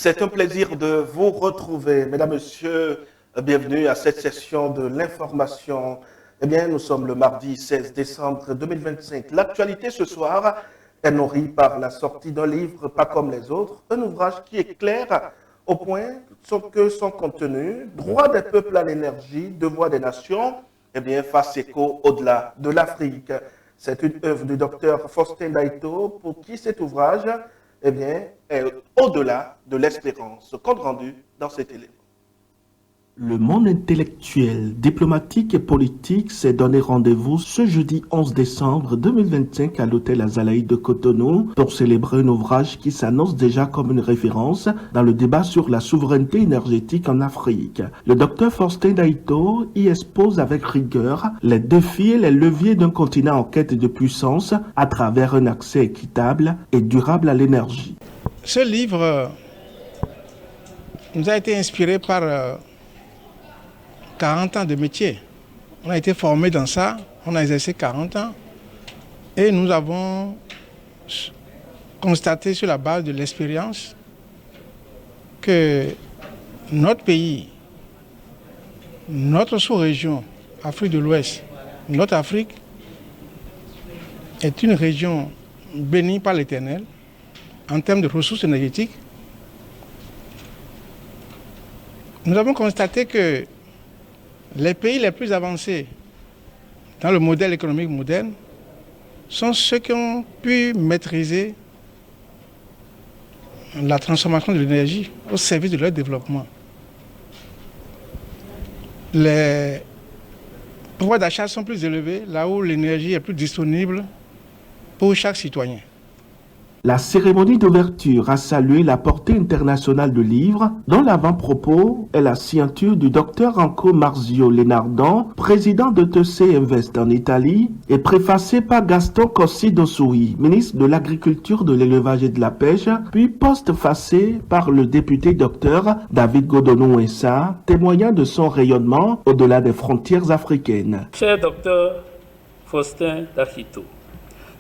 C'est un plaisir de vous retrouver. Mesdames, Messieurs, bienvenue à cette session de l'information. Eh bien, nous sommes le mardi 16 décembre 2025. L'actualité ce soir est nourrie par la sortie d'un livre pas comme les autres, un ouvrage qui est clair au point que son contenu, droit des peuples à l'énergie, devoir des nations, eh bien, fasse écho au-delà de l'Afrique. C'est une œuvre du docteur Faustin Daito pour qui cet ouvrage eh bien, est au-delà de l'espérance. Compte rendu dans cet élément. Le monde intellectuel, diplomatique et politique s'est donné rendez-vous ce jeudi 11 décembre 2025 à l'hôtel Azalaï de Cotonou pour célébrer un ouvrage qui s'annonce déjà comme une référence dans le débat sur la souveraineté énergétique en Afrique. Le docteur Faustin Daito y expose avec rigueur les défis et les leviers d'un continent en quête de puissance à travers un accès équitable et durable à l'énergie. Ce livre nous a été inspiré par 40 ans de métier. On a été formé dans ça, on a exercé 40 ans et nous avons constaté sur la base de l'expérience que notre pays, notre sous-région, Afrique de l'Ouest, notre Afrique est une région bénie par l'Éternel en termes de ressources énergétiques. Nous avons constaté que les pays les plus avancés dans le modèle économique moderne sont ceux qui ont pu maîtriser la transformation de l'énergie au service de leur développement. Les pouvoirs d'achat sont plus élevés là où l'énergie est plus disponible pour chaque citoyen. La cérémonie d'ouverture a salué la portée internationale du livre, dont l'avant-propos est la signature du docteur Anco Marzio Lenardon, président de TC Invest en Italie, et préfacé par Gaston Cossi-Dossoui, ministre de l'Agriculture, de l'Élevage et de la Pêche, puis postfacé par le député docteur David Godonou-Essa, témoignant de son rayonnement au-delà des frontières africaines. Cher docteur Faustin Daito,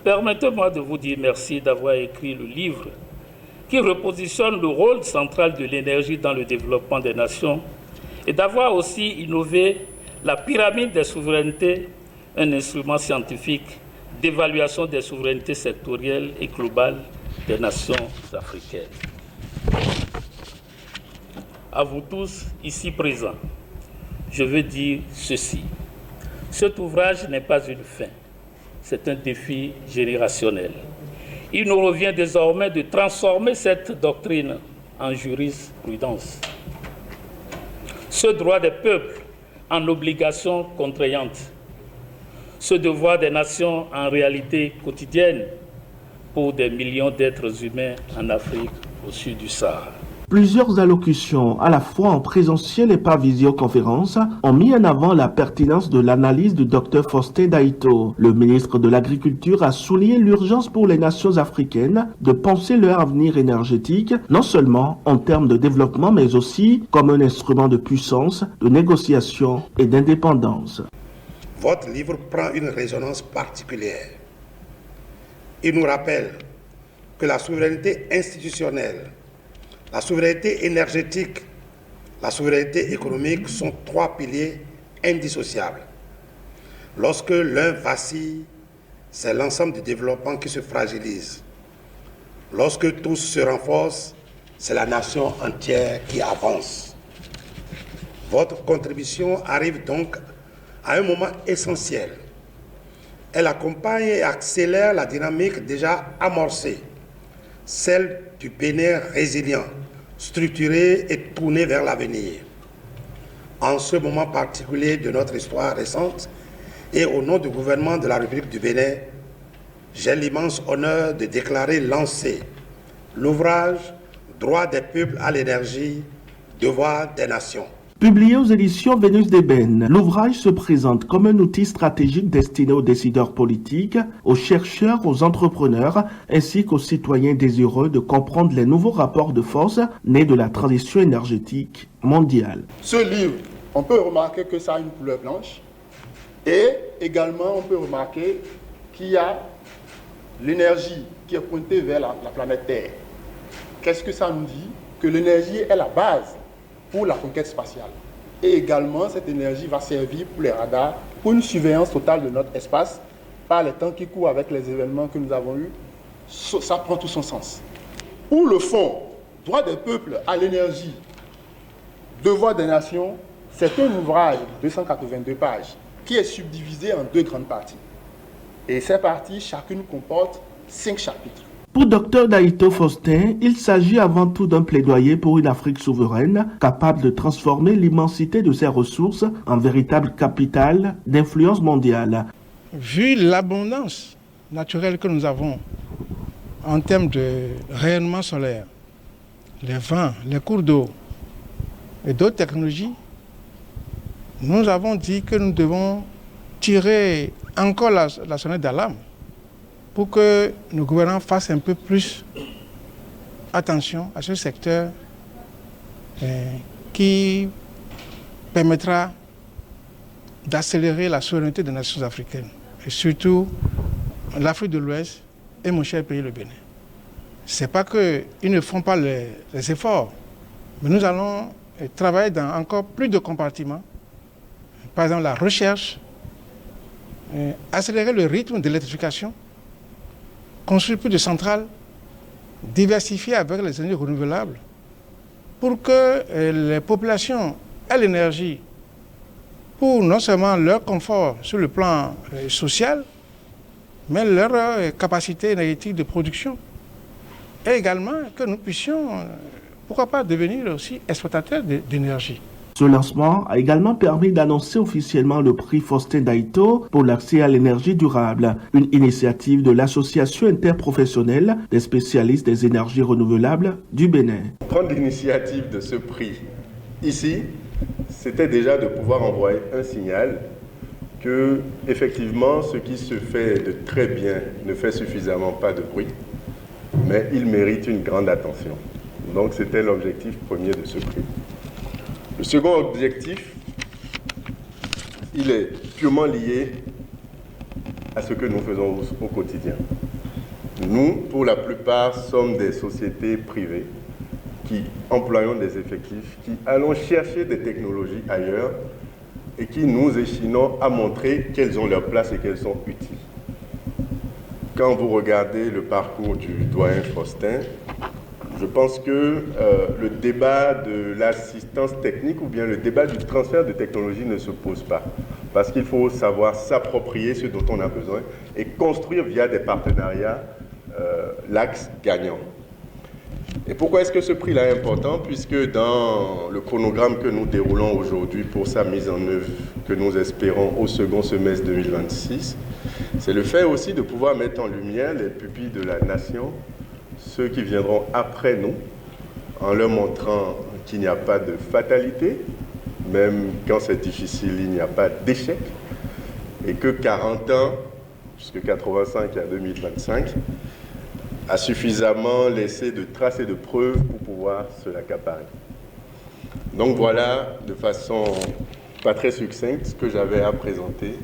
permettez-moi de vous dire merci d'avoir écrit le livre qui repositionne le rôle central de l'énergie dans le développement des nations et d'avoir aussi innové la pyramide des souverainetés, un instrument scientifique d'évaluation des souverainetés sectorielles et globales des nations africaines. À vous tous ici présents, je veux dire ceci. Cet ouvrage n'est pas une fin. C'est un défi générationnel. Il nous revient désormais de transformer cette doctrine en jurisprudence. Ce droit des peuples en obligation contraignante. Ce devoir des nations en réalité quotidienne pour des millions d'êtres humains en Afrique au sud du Sahara. Plusieurs allocutions, à la fois en présentiel et par visioconférence, ont mis en avant la pertinence de l'analyse du Dr Faustin Daito. Le ministre de l'Agriculture a souligné l'urgence pour les nations africaines de penser leur avenir énergétique, non seulement en termes de développement, mais aussi comme un instrument de puissance, de négociation et d'indépendance. Votre livre prend une résonance particulière. Il nous rappelle que la souveraineté institutionnelle, la souveraineté énergétique, la souveraineté économique sont trois piliers indissociables. Lorsque l'un vacille, c'est l'ensemble du développement qui se fragilise. Lorsque tous se renforcent, c'est la nation entière qui avance. Votre contribution arrive donc à un moment essentiel. Elle accompagne et accélère la dynamique déjà amorcée, celle du Bénin résilient, structuré et tourné vers l'avenir. En ce moment particulier de notre histoire récente et au nom du gouvernement de la République du Bénin, j'ai l'immense honneur de déclarer lancé l'ouvrage « Droit des peuples à l'énergie, devoir des nations ». Publié aux éditions Vénus d'Ébène, l'ouvrage se présente comme un outil stratégique destiné aux décideurs politiques, aux chercheurs, aux entrepreneurs, ainsi qu'aux citoyens désireux de comprendre les nouveaux rapports de force nés de la transition énergétique mondiale. Ce livre, on peut remarquer que ça a une couleur blanche et également on peut remarquer qu'il y a l'énergie qui est pointée vers la planète Terre. Qu'est-ce que ça nous dit? que l'énergie est la base pour la conquête spatiale. Et également, cette énergie va servir pour les radars, pour une surveillance totale de notre espace, par les temps qui courent avec les événements que nous avons eus. Ça prend tout son sens. Pour le fonds, droit des peuples à l'énergie, devoir des nations, c'est un ouvrage de 282 pages qui est subdivisé en 2 grandes parties. Et ces parties, chacune comporte 5 chapitres. Pour Dr Daito Faustin, il s'agit avant tout d'un plaidoyer pour une Afrique souveraine, capable de transformer l'immensité de ses ressources en véritable capital d'influence mondiale. Vu l'abondance naturelle que nous avons en termes de rayonnement solaire, les vents, les cours d'eau et d'autres technologies, nous avons dit que nous devons tirer encore la sonnette d'alarme pour que nos gouvernants fassent un peu plus attention à ce secteur qui permettra d'accélérer la souveraineté des nations africaines, et surtout l'Afrique de l'Ouest et mon cher pays, le Bénin. Ce n'est pas qu'ils ne font pas les efforts, mais nous allons travailler dans encore plus de compartiments. Par exemple, la recherche, accélérer le rythme de l'électrification, construire plus de centrales, diversifier avec les énergies renouvelables pour que les populations aient l'énergie pour non seulement leur confort sur le plan social, mais leur capacité énergétique de production. Et également que nous puissions, pourquoi pas, devenir aussi exploitateurs d'énergie. Ce lancement a également permis d'annoncer officiellement le prix Faustin Daito pour l'accès à l'énergie durable, une initiative de l'Association interprofessionnelle des spécialistes des énergies renouvelables du Bénin. Prendre l'initiative de ce prix ici, c'était déjà de pouvoir envoyer un signal que, effectivement, ce qui se fait de très bien ne fait suffisamment pas de bruit, mais il mérite une grande attention. Donc c'était l'objectif premier de ce prix. Le second objectif, il est purement lié à ce que nous faisons au quotidien. Nous, pour la plupart, sommes des sociétés privées qui employons des effectifs, qui allons chercher des technologies ailleurs et qui nous échinons à montrer qu'elles ont leur place et qu'elles sont utiles. Quand vous regardez le parcours du doyen Faustin, je pense que le débat de l'assistance technique ou bien le débat du transfert de technologie ne se pose pas. Parce qu'il faut savoir s'approprier ce dont on a besoin et construire via des partenariats l'axe gagnant. Et pourquoi est-ce que ce prix-là est important? Puisque dans le chronogramme que nous déroulons aujourd'hui pour sa mise en œuvre que nous espérons au second semestre 2026, c'est le fait aussi de pouvoir mettre en lumière les pupilles de la nation, ceux qui viendront après nous, en leur montrant qu'il n'y a pas de fatalité, même quand c'est difficile, il n'y a pas d'échec, et que 40 ans, puisque 85 à 2025, a suffisamment laissé de traces et de preuves pour pouvoir se l'accaparer. Donc voilà, de façon pas très succincte, ce que j'avais à présenter,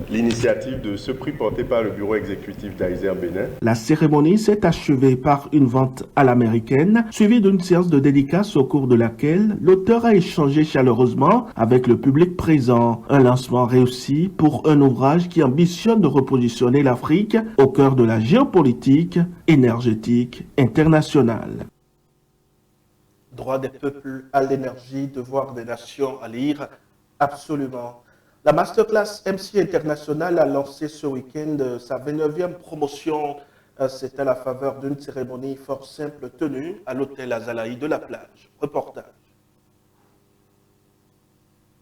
l'initiative de ce prix porté par le bureau exécutif d'Aiser Bénin. La cérémonie s'est achevée par une vente à l'américaine, suivie d'une séance de dédicace au cours de laquelle l'auteur a échangé chaleureusement avec le public présent. Un lancement réussi pour un ouvrage qui ambitionne de repositionner l'Afrique au cœur de la géopolitique énergétique internationale. Droit des peuples à l'énergie, devoir des nations à lire, absolument. La Masterclass MC International a lancé ce week-end sa 29e promotion. C'est à la faveur d'une cérémonie fort simple tenue à l'hôtel Azalaï de la Plage. Reportage.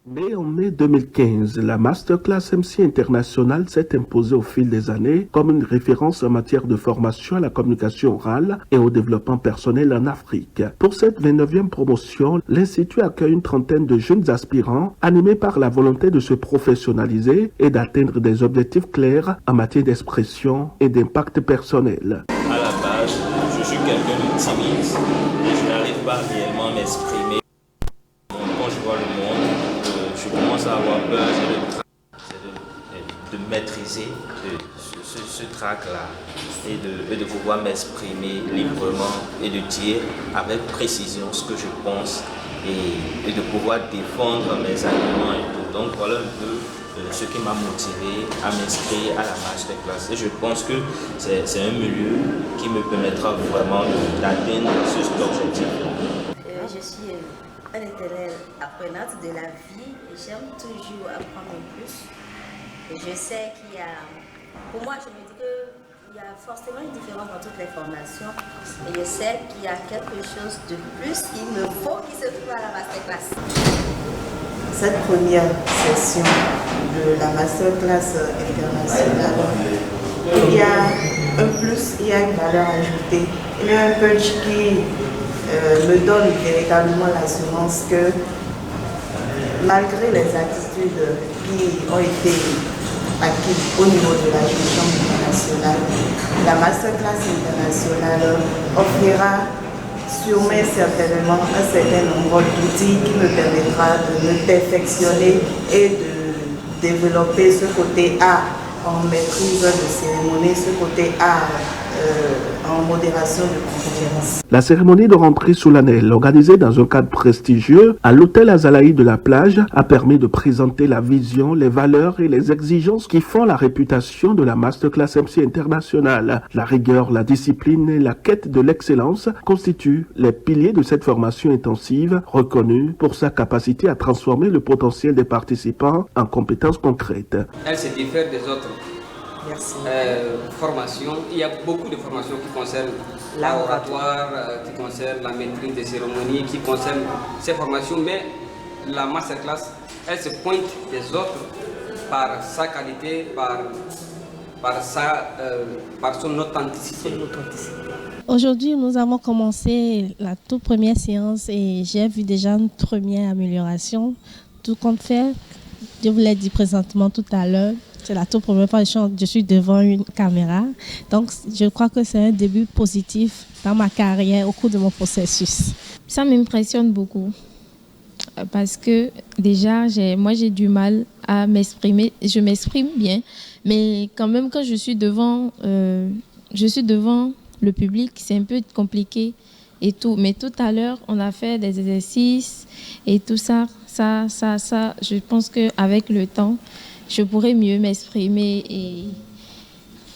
Née en mai 2015, la Masterclass MC International s'est imposée au fil des années comme une référence en matière de formation à la communication orale et au développement personnel en Afrique. Pour cette 29e promotion, l'Institut accueille une trentaine de jeunes aspirants animés par la volonté de se professionnaliser et d'atteindre des objectifs clairs en matière d'expression et d'impact personnel. À la base, je suis quelqu'un de timide et je n'arrive pas réellement à m'exprimer. Quand je vois le monde, je commence à avoir peur, c'est de maîtriser ce trac-là et de pouvoir m'exprimer librement et de dire avec précision ce que je pense et de pouvoir défendre mes arguments et tout. Donc voilà un peu ce qui m'a motivé à m'inscrire à la masterclass. Et je pense que c'est un milieu qui me permettra vraiment d'atteindre cet objectif. Je suis une éternelle apprenante de la vie et j'aime toujours apprendre plus. Et je sais qu'il y a, pour moi, je me dis qu'il y a forcément une différence dans toutes les formations. Et je sais qu'il y a quelque chose de plus qu'il me faut qui se trouve à la masterclass. Cette première session de la masterclass internationale, il y a un plus, il y a une valeur ajoutée. Il y a un punch qui me donne véritablement l'assurance que malgré les attitudes qui ont été acquises au niveau de la gestion internationale, la masterclass internationale offrira sûrement certainement un certain nombre d'outils qui me permettra de me perfectionner et de développer ce côté art en maîtrise de cérémonie, ce côté art en modération de conférence. La cérémonie de rentrée solennelle, organisée dans un cadre prestigieux à l'hôtel Azalaï de la Plage, a permis de présenter la vision, les valeurs et les exigences qui font la réputation de la Masterclass MC International. La rigueur, la discipline et la quête de l'excellence constituent les piliers de cette formation intensive, reconnue pour sa capacité à transformer le potentiel des participants en compétences concrètes. Elle se diffère des autres. Merci. Formations. Il y a beaucoup de formations qui concernent l'oratoire, qui concernent la maîtrise des cérémonies, qui concernent ces formations, mais la masterclass, elle se pointe des autres par sa qualité, par son authenticité. Aujourd'hui, nous avons commencé la toute première séance et j'ai vu déjà une première amélioration. Tout compte fait, je vous l'ai dit présentement tout à l'heure, c'est la toute première fois que je suis devant une caméra. Donc, je crois que c'est un début positif dans ma carrière au cours de mon processus. Ça m'impressionne beaucoup parce que déjà, moi, j'ai du mal à m'exprimer. Je m'exprime bien, mais quand même, quand je suis devant le public, c'est un peu compliqué et tout. Mais tout à l'heure, on a fait des exercices et tout ça. Je pense qu'avec le temps, je pourrais mieux m'exprimer et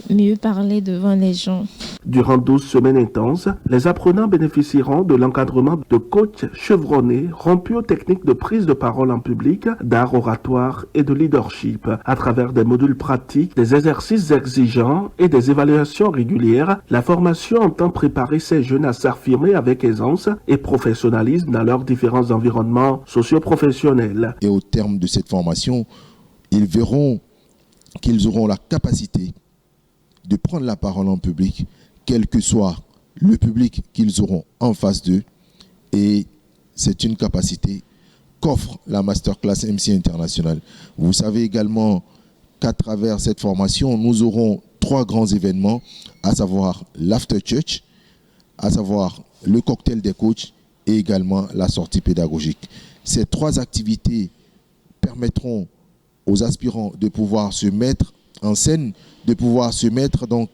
mieux parler devant les gens. Durant 12 semaines intenses, les apprenants bénéficieront de l'encadrement de coachs chevronnés, rompus aux techniques de prise de parole en public, d'art oratoire et de leadership, à travers des modules pratiques, des exercices exigeants et des évaluations régulières. La formation entend préparer ces jeunes à s'affirmer avec aisance et professionnalisme dans leurs différents environnements socio-professionnels. Et au terme de cette formation, ils verront qu'ils auront la capacité de prendre la parole en public, quel que soit le public qu'ils auront en face d'eux. Et c'est une capacité qu'offre la Masterclass MC International. Vous savez également qu'à travers cette formation, nous aurons 3 grands événements, à savoir l'After Church, à savoir le cocktail des coachs et également la sortie pédagogique. Ces 3 activités permettront aux aspirants de pouvoir se mettre en scène, de pouvoir se mettre donc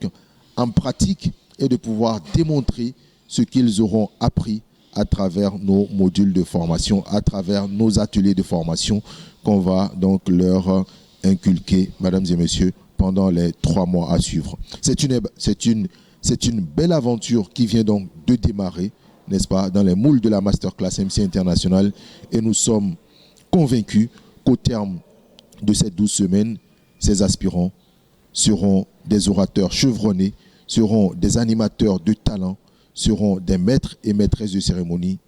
en pratique et de pouvoir démontrer ce qu'ils auront appris à travers nos modules de formation, à travers nos ateliers de formation qu'on va donc leur inculquer, mesdames et messieurs, pendant les 3 mois à suivre. C'est une belle aventure qui vient donc de démarrer, n'est-ce pas, dans les moules de la Masterclass MC International, et nous sommes convaincus qu'au terme de ces 12 semaines, ces aspirants seront des orateurs chevronnés, seront des animateurs de talent, seront des maîtres et maîtresses de cérémonie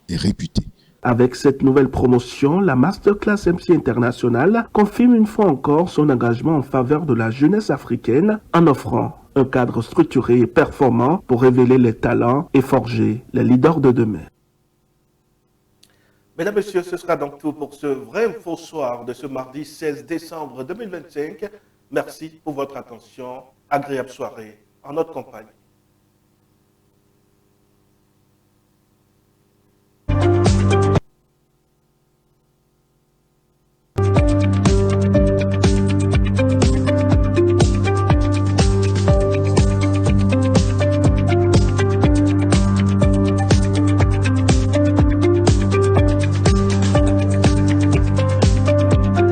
et réputés. Avec cette nouvelle promotion, la Masterclass MC International confirme une fois encore son engagement en faveur de la jeunesse africaine en offrant un cadre structuré et performant pour révéler les talents et forger les leaders de demain. Mesdames, Messieurs, ce sera donc tout pour ce vrai faux soir de ce mardi 16 décembre 2025. Merci pour votre attention. Agréable soirée en notre compagnie.